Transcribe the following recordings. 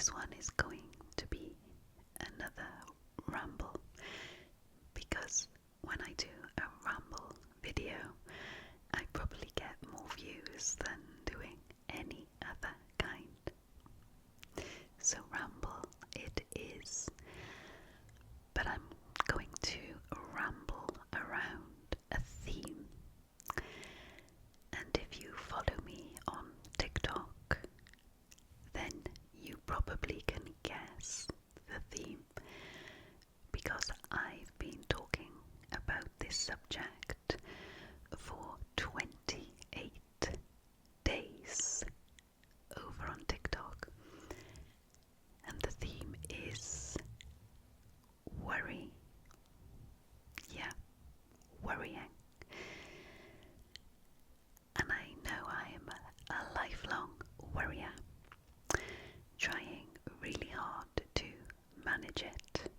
This one is going to be another ramble, because when I do a ramble video, I probably get more views than doing any other kind. So ramble it is, but I'm going to ramble around a theme. And if you follow me on TikTok, then you probably can guess the theme, because I've been talking about this subject for 28 days over on TikTok, and the theme is worry. Yeah, worrying. And I know I am a lifelong worrier, trying really hard to manage it.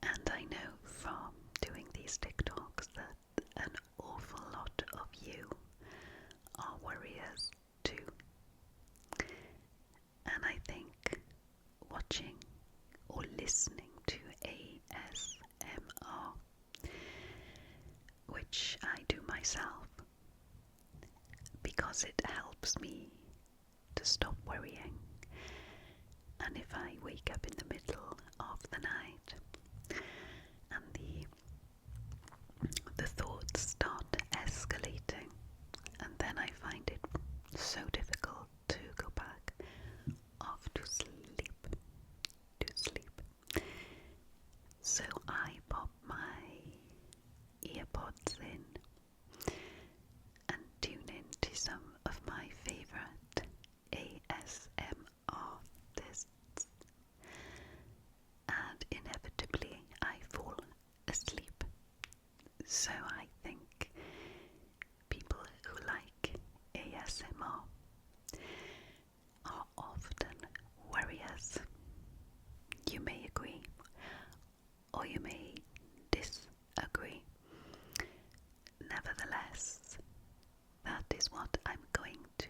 And I know from doing these TikToks that an awful lot of you are worriers too. And I think watching or listening to ASMR, which I do myself, because it helps me to stop worrying. And if I wake up in the middle of the night and the thoughts start escalating, and then I find it so difficult to go back off to sleep, So I pop my earpods in and tune into some of my favourite ASMR artists, and inevitably I fall asleep. So I think people who like ASMR are often worriers. You may agree, or you may disagree. Nevertheless, that is what I'm going to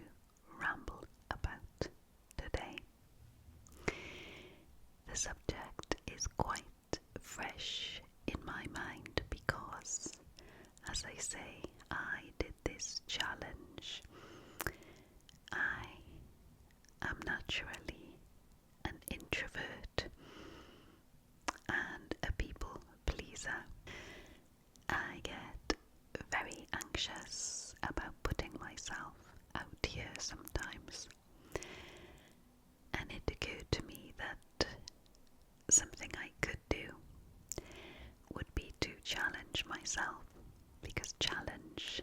ramble about today. The subject is quite fresh in my mind because, as I say, I did this challenge. I am naturally an introvert and a people pleaser. I get very anxious about putting myself out here sometimes, and it occurred to me that something I could do would be to challenge myself, because challenge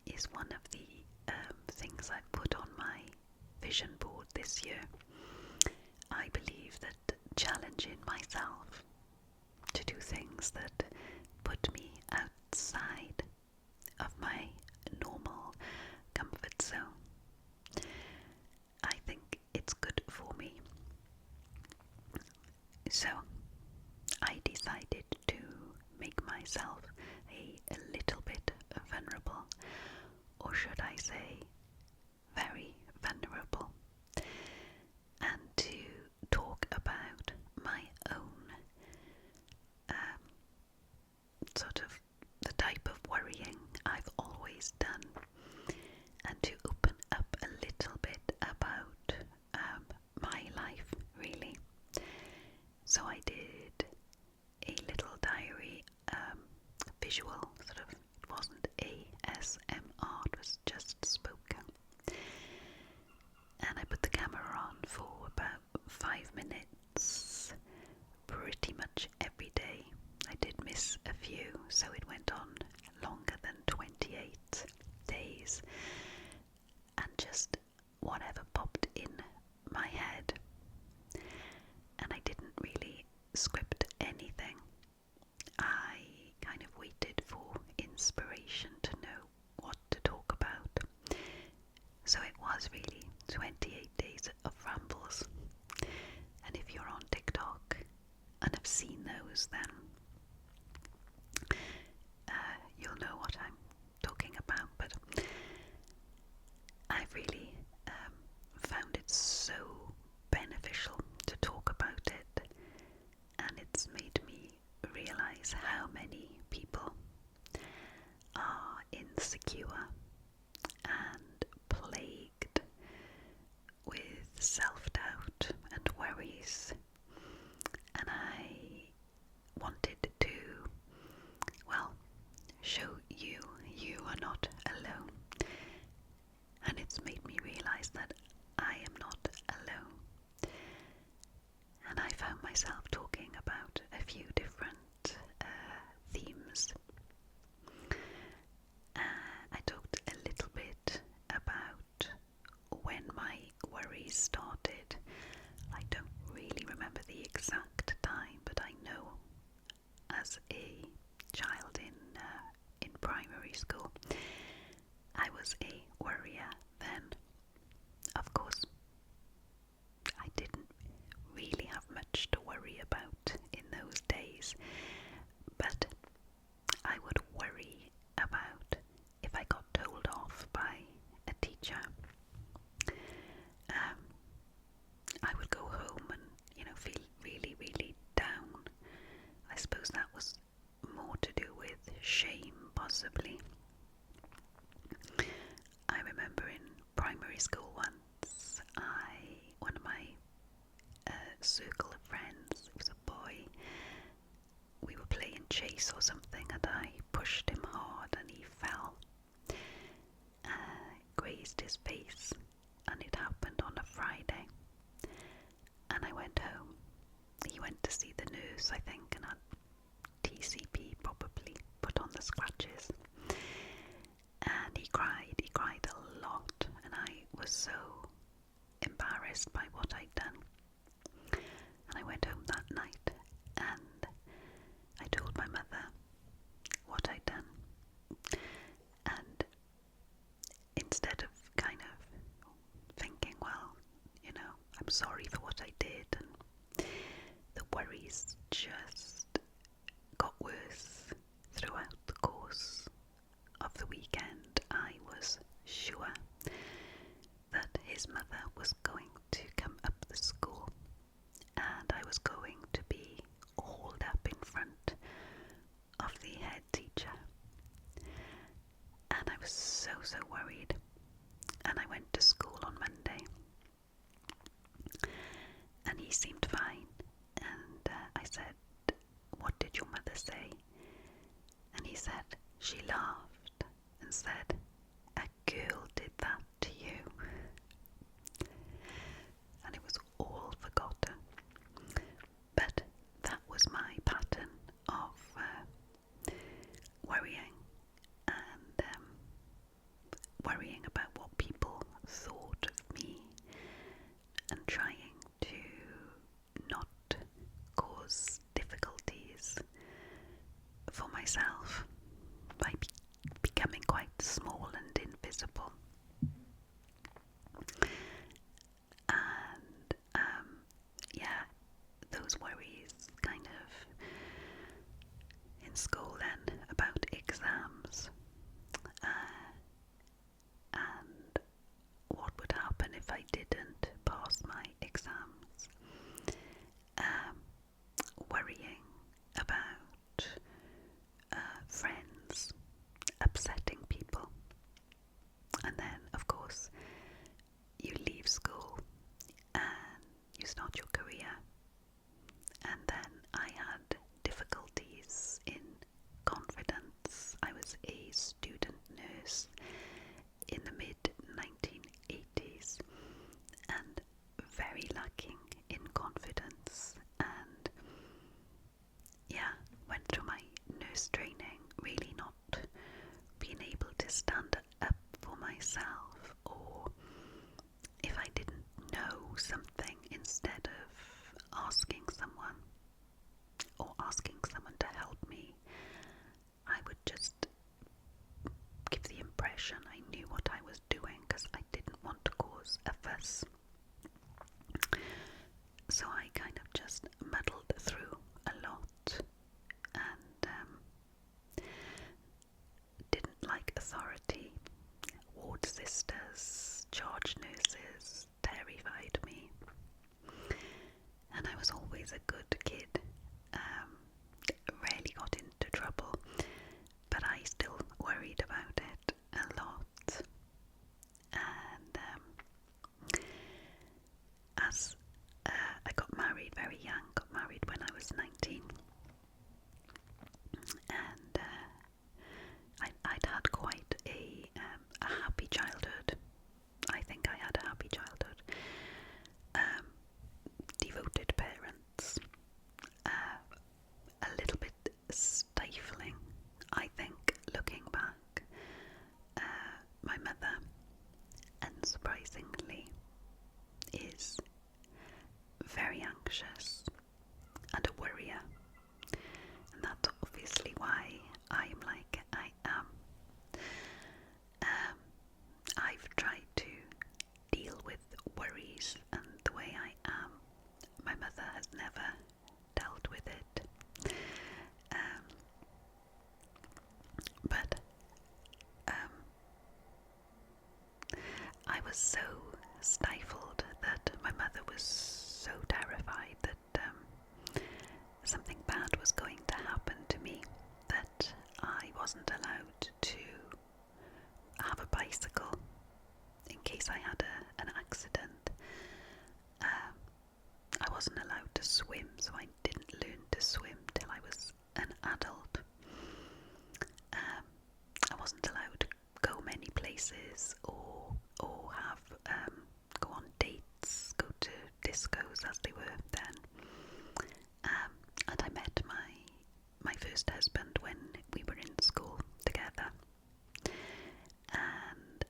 is one of the things I've put on my vision board this year. I believe that challenging myself to do things that put me outside of my normal comfort zone, I think it's good for me. So I decided to make myself a little bit vulnerable, or should I say very vulnerable, and to talk about my own sort of the type of worrying I've always done, and to open up a little bit about my life, really. So I did a little diary, visual, sort of. It wasn't ASMR, it was just spoken. And I put the camera on for about 5 minutes, pretty much every day. I did miss a few, so it went on longer than 28 days. And just whatever popped in my head. And I didn't really script anything. I kind of waited for inspiration to know what to talk about. So it was really 28 days of rambles. And if you're on TikTok and have seen those, then you'll know what I'm talking about. But I've really found it so circle of friends. It was a boy. We were playing chase or something, and I pushed him hard and he fell, grazed his face, and it happened on a Friday. And I went home. He went to see the nurse, I think, and had TCP probably put on the scratches. And he cried a lot, and I was so embarrassed by what I'd done. And I went home that night and I told my mother what I'd done. And instead of kind of thinking, well, I'm sorry for what I did, and the worries just got worse throughout the course of the weekend. I was sure that his mother was going to come up the school and I was going to be hauled up in front of the head teacher. And I was so worried. And I went to school on Monday and he seemed fine. And I said, "What did your mother say?" And he said, "She laughed and said, 'A girl did that to you.'" And it was all forgotten. But that was my pattern of worrying and worrying about what people thought of me and trying to not cause difficulties for myself by becoming quite small and invisible. And those worries kind of in school then about exams and what would happen if I didn't pass my exams, worrying about friends upsetting people. And then of course you leave school and you start your career, and then I had difficulties in confidence. I was a student nurse in the mid-1980s and very lacking in confidence, and went through my nurse training really not being able to stand up for myself, or if I didn't know something, instead of asking someone or asking someone to help me, I would just give the impression I knew what I was doing because I didn't want to cause a fuss. So I kind of just muddled through a lot and didn't like authority. Ward sisters, charge nurses terrified me. And I was always a good kid. Rarely got into trouble, but I still worried about it a lot. And as I got married very young, got married when I was 19, and I'd had quite a happy childhood. I think I had a happy childhood. Devoted parents, a little bit stifling, I think, looking back. My mother, unsurprisingly, is very anxious and a worrier, and that's obviously why I am like I am. I've tried to deal with worries and the way I am. My mother has never dealt with it. But I was so stifled that my mother was so terrified that something bad was going to happen to me, that I wasn't allowed to have a bicycle in case I had an accident. I wasn't allowed to swim, so I didn't learn to swim till I was an adult. I wasn't allowed to go many places or have go on dates, go to discos as they were then. And I met my first husband when we were in school together, and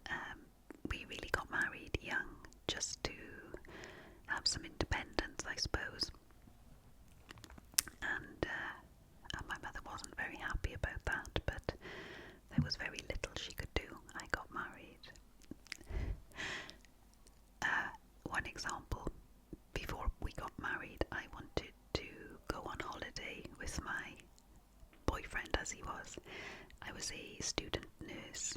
we really got married young, just to have some independence, I suppose. And my mother wasn't very happy about that, but there was very little she could do. I got married. One example, before we got married, I wanted to go on holiday with my boyfriend, as he was. I was a student nurse,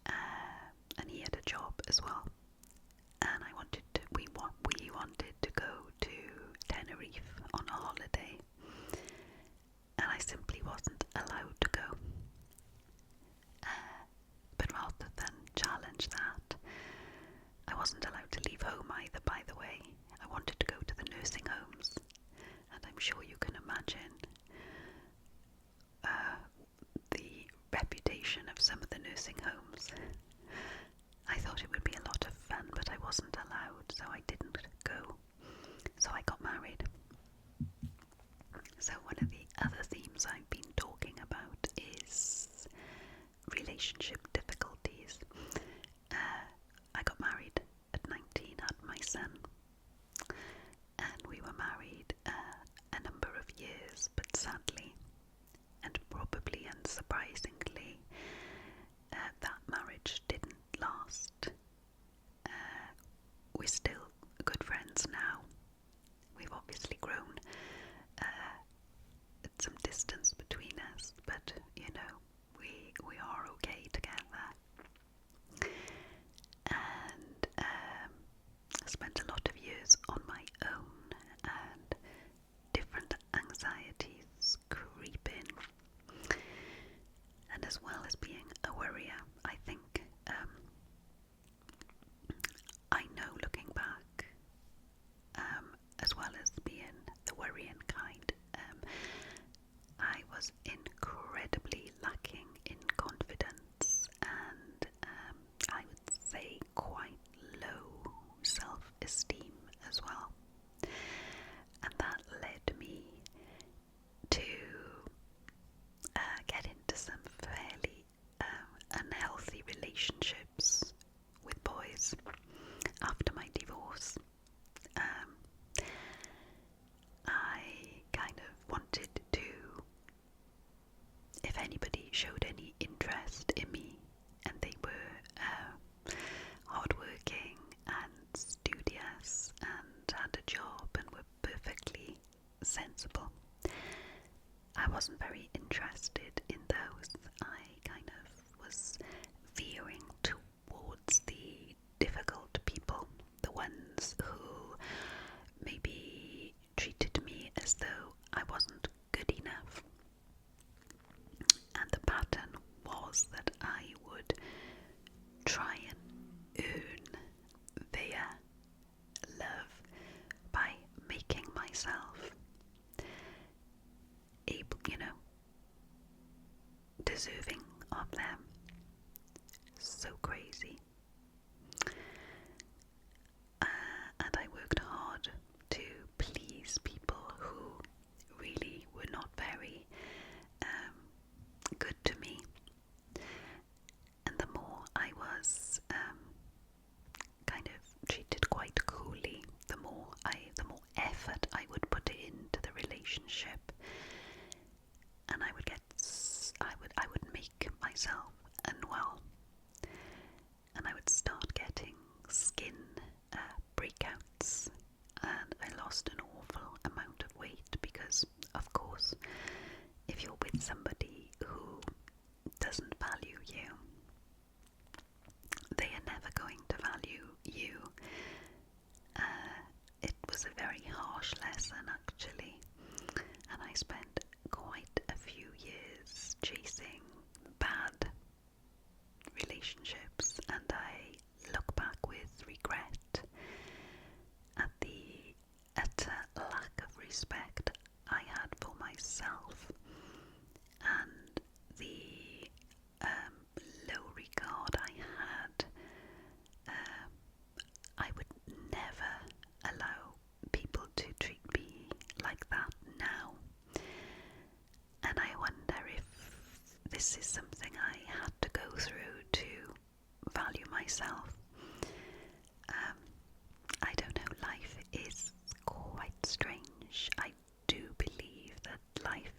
and he had a job as well. And we wanted to go to Tenerife on a holiday, and I simply wasn't allowed to go. But rather than challenge that, I wasn't allowed to leave home either, by the way. I wanted to go to the nursing homes, and I'm sure you can imagine the reputation of some of the nursing homes. I thought it would be a lot of fun, but I wasn't allowed, so I didn't go. So I got married. So one of the other themes I've been talking about is relationship difficulties. I got married at 19, had my son, and we were married a number of years, but sadly, and probably unsurprisingly, that marriage didn't last. We're still good friends now. We've obviously grown some distance between us, but we are okay together. And I spent a lot of years on my own, and different anxieties creep in. And as well as being a worrier, I think I know, looking back, as well as being the worrying kind, I was incredibly lacking in confidence, and I would say quite low self-esteem as well. And that led me to get into some fairly unhealthy relationships with boys after my divorce. I kind of wanted to, if anybody showed any interest in me and they were hardworking and studious and had a job and were perfectly sensible, I wasn't very interested in those. I kind of was veering towards the difficult people, the ones who maybe treated me as though I wasn't good enough. And the pattern was that I would try and earn their love by making myself able, deserving of them. So crazy. And I worked hard to please people who really were not very good to me. And the more I was kind of treated quite coolly, the more effort I would put into the relationship, and I would make myself unwell, and I would start getting skin breakouts, and I lost an awful amount of weight because, of course, if you're with somebody who doesn't value you, they are never going to value you. It was a very harsh lesson, actually, and I spent quite a few years chasing bad relationships, and I look back with regret at the respect I had for myself and the low regard I had. I would never allow people to treat me like that now. And I wonder if this is something I had to go through to value myself. I don't know, life is quite strange. I do believe that life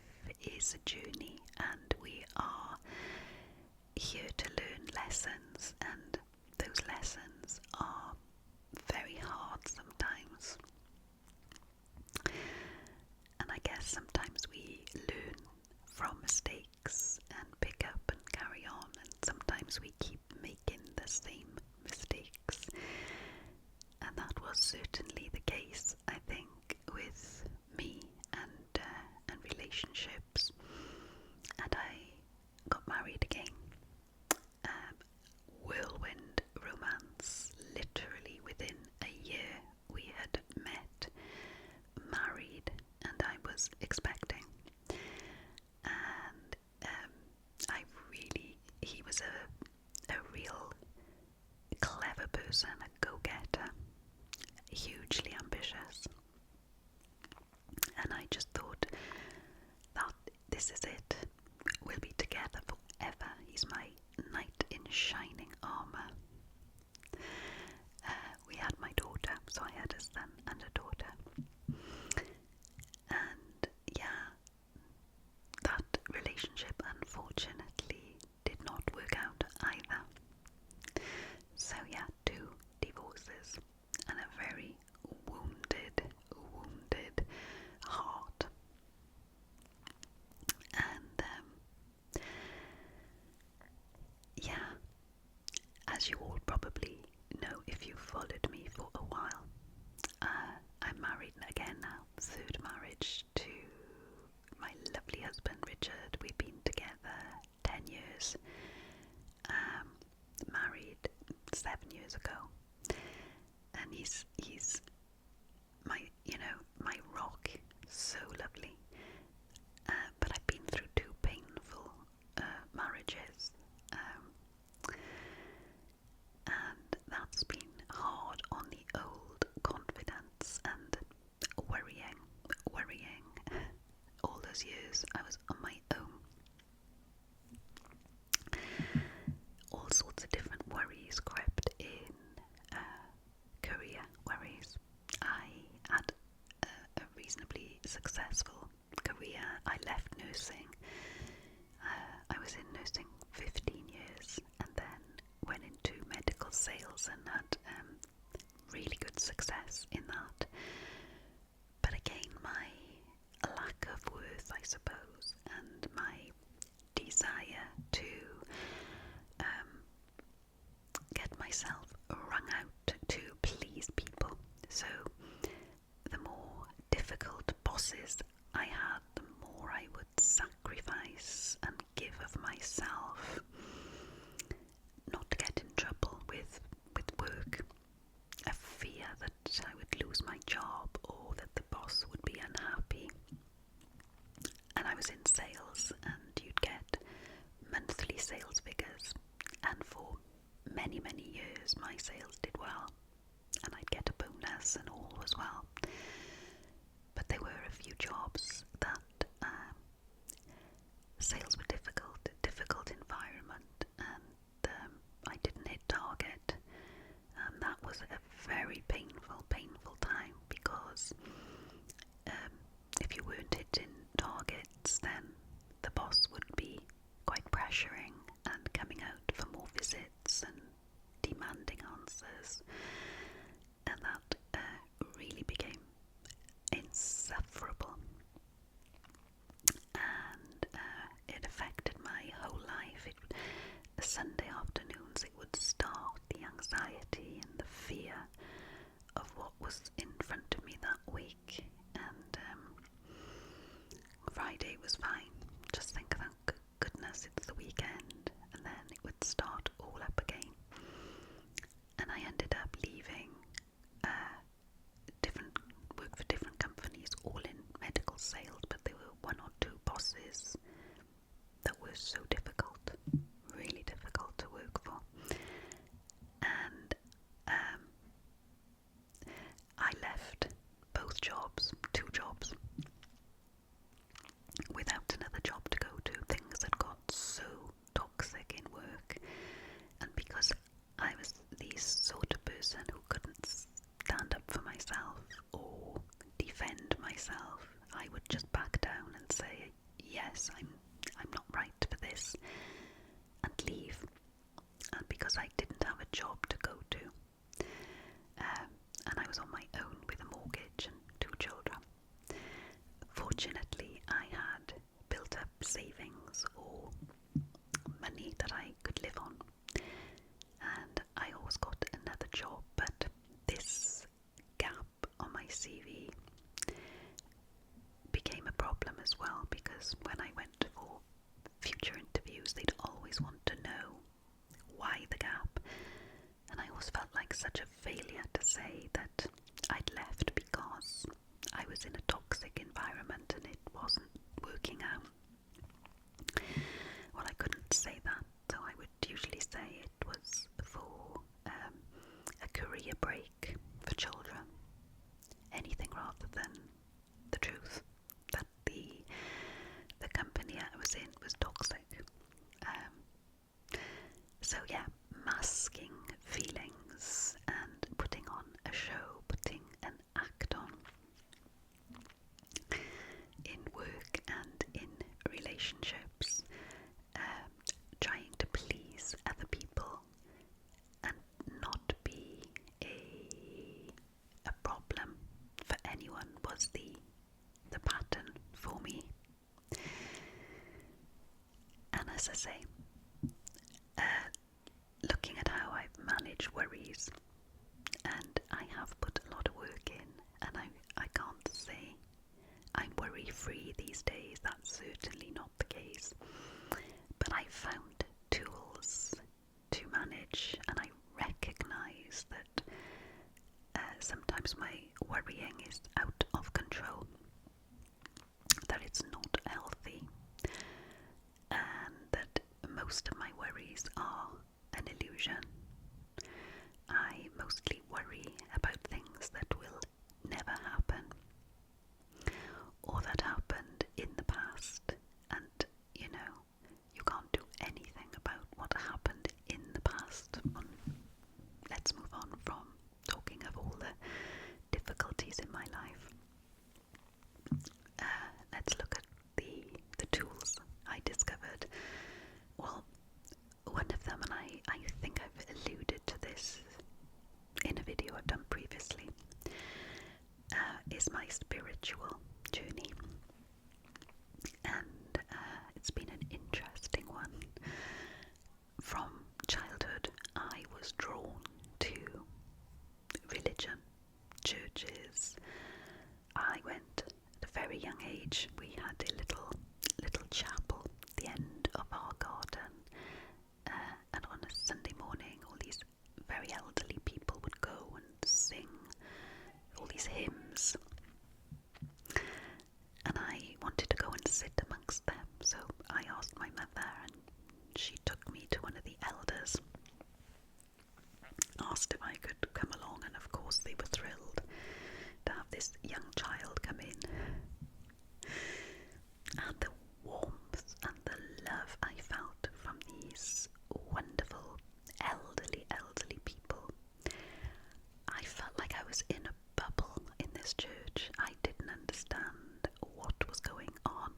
is a journey and we are here to learn lessons, and those lessons are very hard sometimes. And I guess sometimes we learn from mistakes and pick up and carry on, and sometimes we keep making the same mistakes. And that was certainly the case, I think, with me and relationships. And I got married again. Whirlwind romance. Literally within a year we had met, married, and I was expecting. And he was a real clever person, a go-getter, hugely ambitious. And I just thought that this is it. We'll be together forever. He's my knight in shining armour. We had my daughter, so I had a son and a daughter. And yeah, that relationship unfortunately did not work out either. So yeah, 2 divorces and a very wounded heart. And yeah, as you all probably know if you've followed me for a while, I'm married again now, 3rd marriage to my lovely husband Richard. We've been together 10 years, married 7 years ago, and he's my, my rock, so lovely. But I've been through 2 painful marriages, and that's been hard on the old confidence and worrying. All those years I was on my own. All sorts of different worries crept in. Career worries. I had a reasonably successful career. I left nursing. I was in nursing 15 years and then went into medical sales and had really good success in that. But again, my lack of worth, I suppose, and my desire to get myself wrung out to please people. So the more difficult bosses I had, the more I would sacrifice and give of myself, not to get in trouble with work, a fear that I would lose my job or that the boss would be unhappy. And I was in sales, and you'd get monthly sales figures, and for many years my sales did well, and I'd get a bonus and all was well. But there were a few jobs that sales were difficult environment, and I didn't hit target, and that was a very painful time, because if you weren't hitting targets, then the boss would be quite pressuring and coming out for more visits and demanding answers, and that really became bosses that were so difficult, really difficult to work for. And I left both jobs, 2 jobs, without another job to go to. Things had got so toxic in work, and because I was the sort of person who couldn't stand up for myself or defend myself, I would just back down and say, yes, I'm not right for this, and leave. And because I didn't have a job to go to, and I was on my own with a mortgage and 2 children, fortunately I had built up savings or money that I could live on, and I always got another job. But this gap on my CV became a problem as well, because when I went for future interviews, they'd always want to know why the gap, and I always felt like such a failure to say that I'd left because I was in a toxic environment and it wasn't working out. Well, I couldn't say that, so I would usually say it was for a career break for children, anything rather than the truth that the company I was in was toxic. So yeah, masking feelings and putting on a show, putting an act on in work and in relationships, trying to please other people and not be a problem for anyone was the pattern for me. And as I say, looking at how I've managed worries, and I have put a lot of work in, and I can't say I'm worry-free these days, that's certainly not the case, but I found tools to manage, and I recognise that sometimes my worrying is out of control, that it's not healthy, and that most of my worries are an illusion. I mostly worry about things that will never happen, or that happened in the past, and you can't do anything about what happened in the past. Let's move on from talking of all the difficulties in my life. Let's look at the tools I discovered. Well, one of them, and I think I've alluded to this in a video I've done previously, is my spiritual journey. And it's been an interesting one. From childhood, I was drawn to religion, churches. I went at a very young age. We had a little chapel at the end of our garden, and on a Sunday morning all these very elderly people would go and sing all these hymns, and I wanted to go and sit amongst them, so I asked my mother, and she took me to one of the elders, asked if I could come along, and of course they were thrilled to have this young child come in. And the warmth and the love I felt from these wonderful elderly people, I felt like I was in a bubble in this church. I didn't understand what was going on.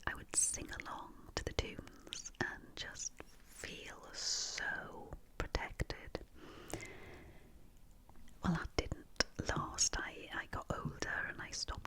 I would sing along to the tunes and just feel so protected. Well, that didn't last. I got older and I stopped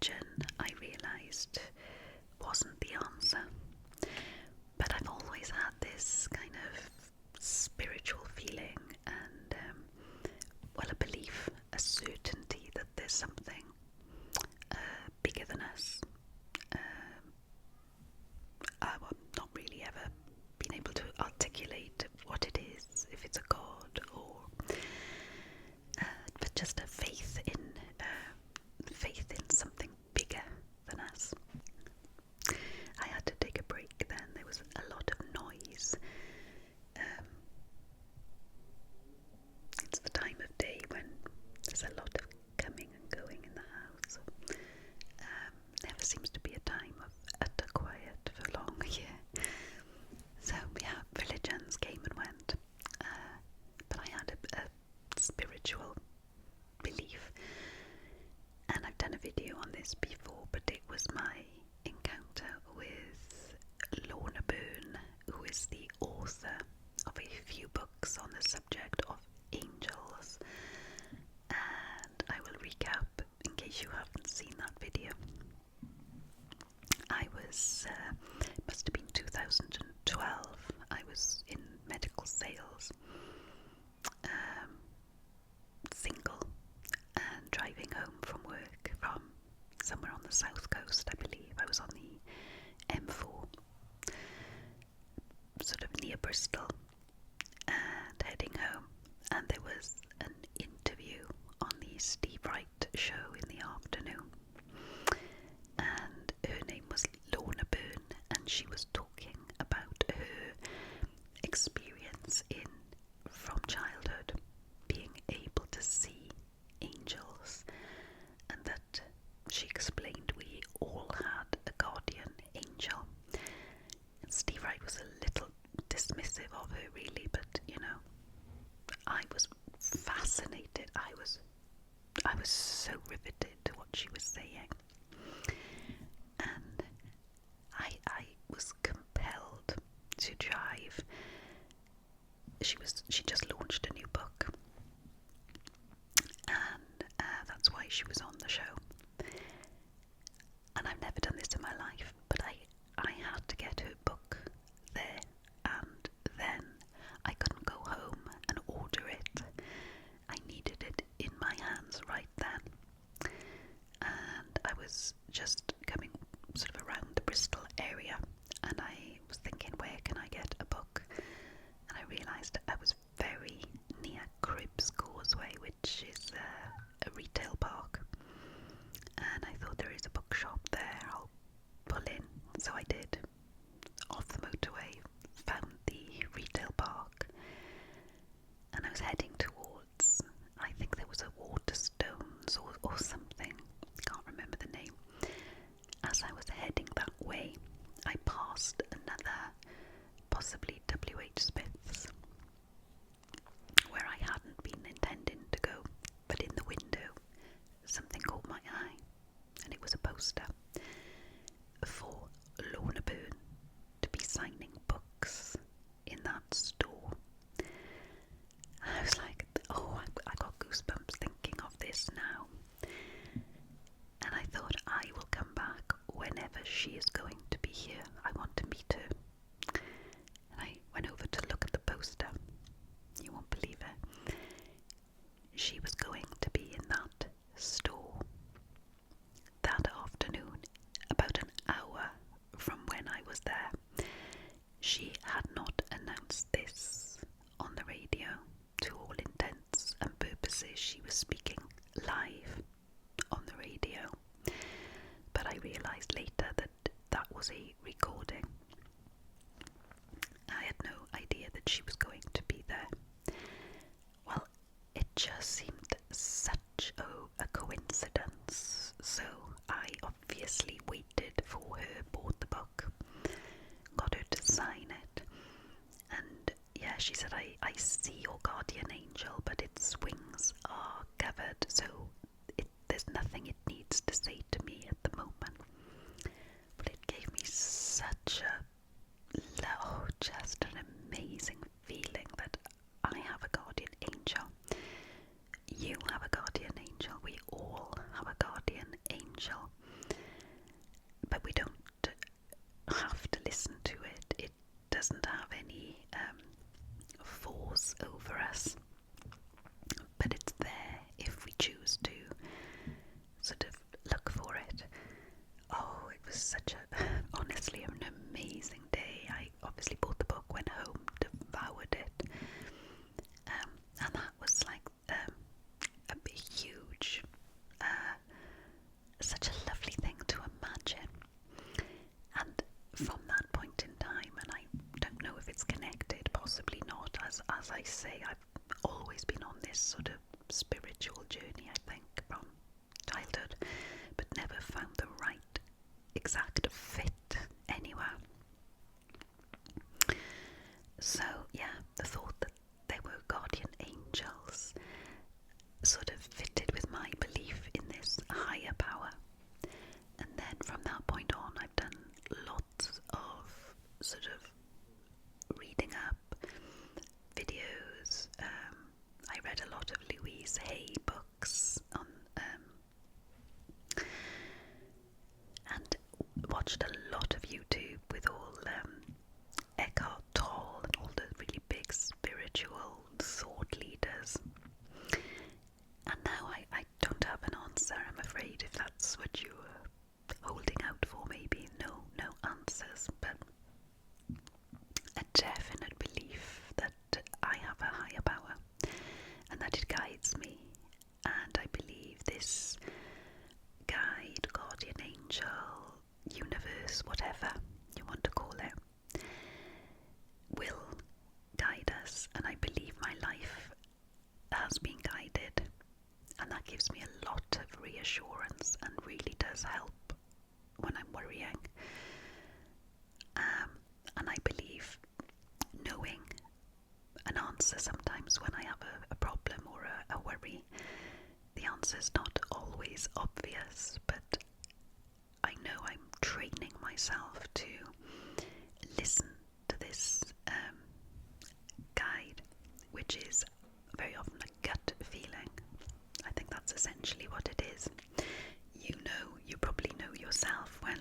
religion, I realised, wasn't the answer. But I've always had this kind of spiritual feeling and, well, a belief, a certainty that there's something bigger than us. I've not really ever been able to articulate what it is, if it's a god or, but just a faith in something bigger than us. I had to take a break then. There was a lot of noise. It's the time of day when there's a lot of coming and going in the house. Never seems to be a time of utter quiet for long here. So yeah, religions came and went. But I had a spiritual belief. And I've done a video on this before, but it was my encounter with Lorna Byrne, who is the author of a few books on the subject of angels. And I will recap in case you haven't seen that video. I was, must have been 2012, I was in medical sales, single, and driving home from work from somewhere on the south coast, I believe. I was on the M4, sort of near Bristol, and heading home. And there was an interview on the Steve Wright show in the afternoon. And her name was Lorna Byrne, and she was talking about her experience from childhood, being able to see angels, and that she explained we all had a guardian angel. And Steve Wright was a little dismissive of her, really, but I was fascinated. I was so riveted to what she was saying, and I was compelled to drive. She just launched a new book, and that's why she was on the show. And I've never done this in my life, but I had to get her book there, and then I couldn't go home and order it. I needed it in my hands right then. And I was just coming sort of around the Bristol area, and I was thinking, where can I get a book? And I realised I was very near Cribbs Causeway, which is a retail park. And I thought, there is a bookshop there, I'll pull in. So I did. Off the motorway, found the retail park, and I was heading towards, I think there was a Waterstones or something, can't remember the name. As I was heading that way, I passed another, possibly W.H. Smith's, where I hadn't been intending to go, but in the window something caught my eye, and it was a poster for Lorna Byrne to be signing books in that store. I was like, oh, I got goosebumps thinking of this now. And I thought, I will come back whenever she is going to be here. I want to meet her. And I went over to look at the poster. You won't believe it. She was going to be in that store that afternoon, about an hour from when I was there. She had not announced this on the radio. To all intents and purposes, she was speaking live on the radio. But I realised later that that was a recording. I had no idea that she was going to be there. Well, it just seemed such a coincidence. So I obviously waited for her, bought the book, got her to sign it. And yeah, she said, I see your guardian angel, but its wings are covered, so there's nothing it needs to say to me at the moment. But it gave me such just an amazing feeling that I have a guardian angel. You have a guardian angel. We all have a guardian angel. exact fit anywhere. So yeah, the thought that there were guardian angels sort of fitted with my belief in this higher power. And then from that point on, I've done lots of sort of reading up, videos. I read a lot of Louise Hay books on, and watched a lot of YouTube with all Eckhart Tolle and all the really big spiritual thought leaders. And now I don't have an answer, I'm afraid, if that's what you were holding out for. Maybe no answers, but a definite belief that I have a higher power and that it guides me. And I believe this guide, guardian angel, universe, whatever you want to call it, will guide us. And I believe my life has been guided, and that gives me a lot of reassurance and really does help when I'm worrying. And I believe knowing an answer sometimes when I have a problem or a worry, the answer's not always obvious, but I know I'm training myself to listen to this guide, which is very often a gut feeling. I think that's essentially what it is. You probably know yourself when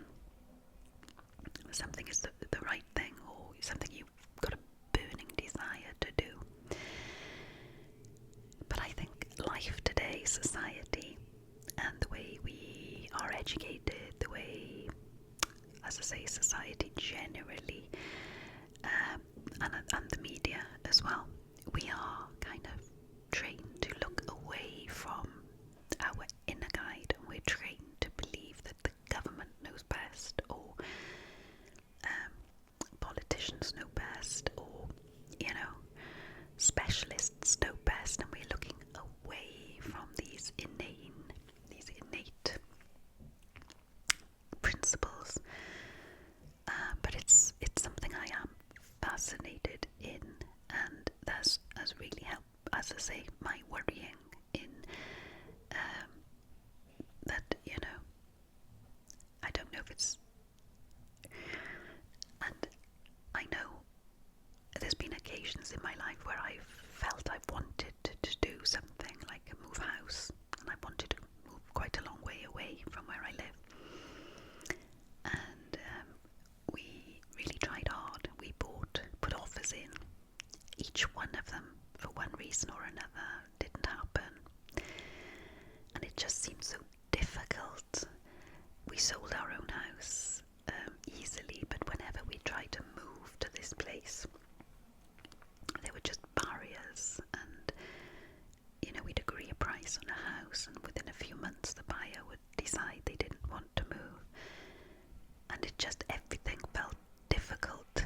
something is the right thing, or something you've got a burning desire to do. But I think life today, society, and the way we are educated, the way, as I say, society generally, and the media as well, we are kind of trained to look away from our inner guide, and we're trained to believe that the government knows best, or politicians know best, or specialists know best, and we're looking away from these innate principles. But it's something I am fascinated in, and that has really helped, as I say, my worrying in that, I don't know if it's, and I know there's been occasions in my life where I've felt I've wanted to do something, like move house, and I wanted to move quite a long way away from where I live. And we really tried hard. We put offers in. Each one of them, for one reason or another, didn't happen. And it just seemed so difficult. We sold our own house easily, but whenever we tried to move to this place, there were just barriers. And we'd agree a price on a house, and within a few months the buyer would decide they didn't want to move, and everything felt difficult.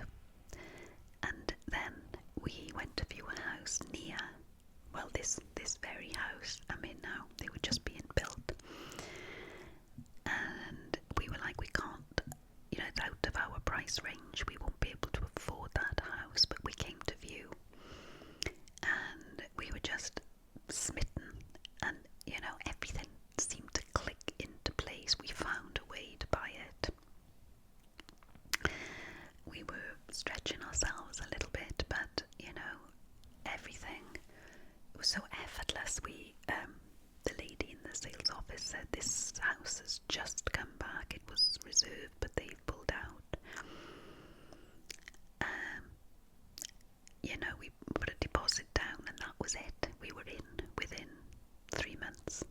And then we went to view a house near, well, this very house I'm in now. They were just being built, and we were like, we can't, it's out of our price range, we won't be able to afford that house. But we came to view, and we were just smitten, and everything seemed to click into place. We found a way to buy it. We were stretching ourselves a little bit, but everything was so effortless. The lady in the sales office said, this house has just come back, it was reserved but they've pulled out. We put a deposit down, and that was it. We were in within 3 months,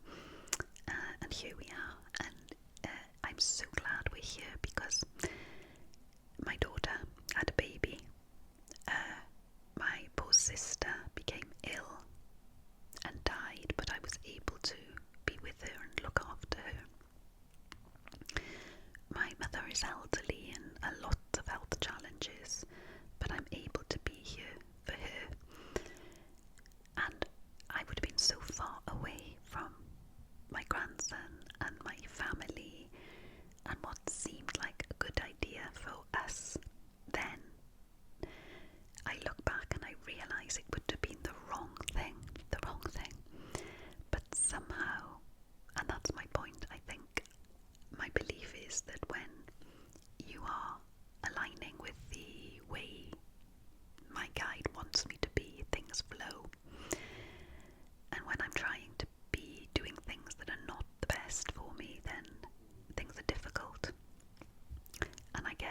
and here we are. And I'm so glad we're here, because my daughter had a baby. My poor sister became ill and died, but I was able to be with her and look after her. My mother is elderly and a lot of health challenges, but I'm able to be here for her. And I would have been so far away from my grandson and my family and what seemed like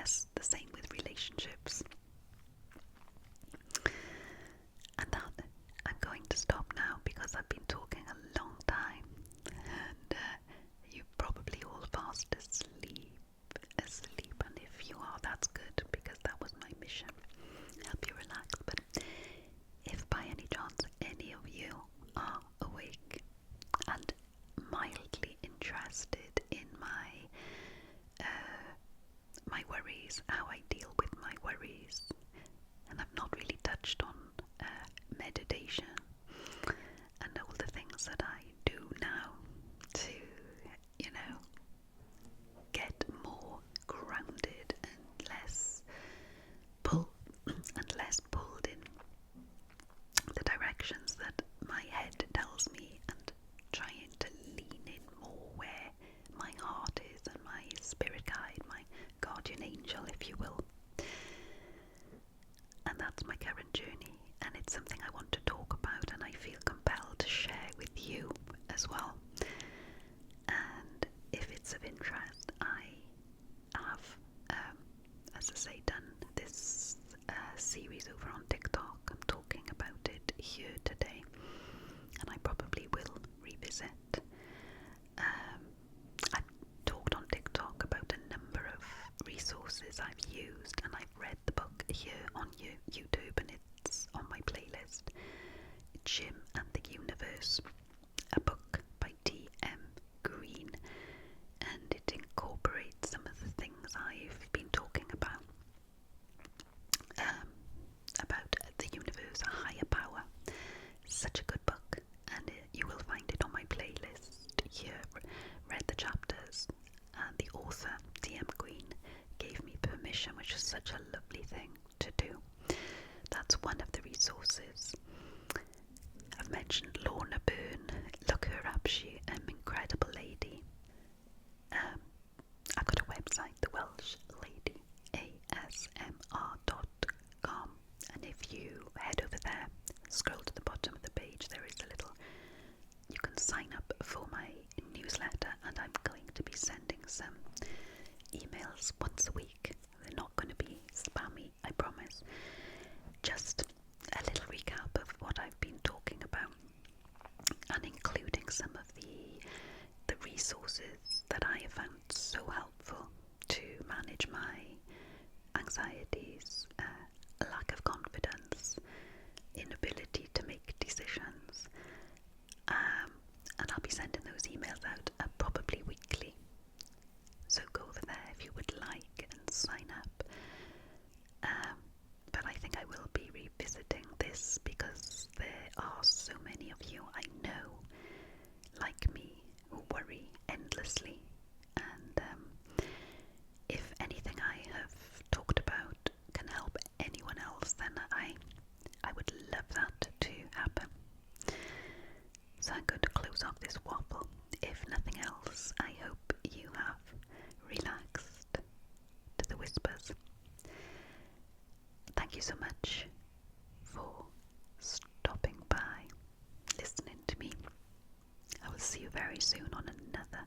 guess the same with relationships. And that, I'm going to stop now because I've been talking a long time, and you're probably all fast asleep. And if you are, that's good, because that was my mission, help you relax. But if by any chance any of you are awake and mildly interested in my worries, how I deal with my worries, and I've not really touched on meditation and all the things that I do now to, get more grounded and less pulled in the directions that my head tells me, and trying to lean in more where my heart is and my spirit guide, my guardian angel, if you will. And that's my current journey, and it's something I want to talk about, and I feel compelled to share with you as well. And if it's of interest, I have, as I say, done this series over on TikTok. I'm talking about it here today, and I probably will revisit. I've talked on TikTok about a number of resources I've used, and I've read the book here on YouTube, and it's on my playlist. Jim and the Universe, a book by T.M. Green, and it incorporates some of the things I've been talking about the universe, a higher power. Such a good book, and you will find it on my playlist here. Read the chapters, and the author, T.M. Green, gave me permission, which is such a lovely thing to do. That's one of the resources. I've mentioned Lorna Byrne. Look her up, she's an incredible lady. I've got a website, the Welsh Lady, ASMR.com, and if you head over there, scroll to the bottom of the page, there is a little, you can sign up for my newsletter, and I'm going to be sending some emails once a week. They're not going to be spammy, I promise. Just a little recap of what I've been talking about, and including some of the resources that I have found so helpful to manage my anxieties, lack of confidence, inability to make decisions, and I'll be sending those emails out probably weekly, so go over there if you would like and sign up. But I think I will be revisiting this because there are so many of you I know, like me, who worry endlessly, and if anything I have talked about can help anyone else, then I would love that to happen. So I'm going to close off this waffle. If nothing else, I hope you have relaxed to the whispers. Thank you so much for stopping by, listening to me. I will see you very soon on another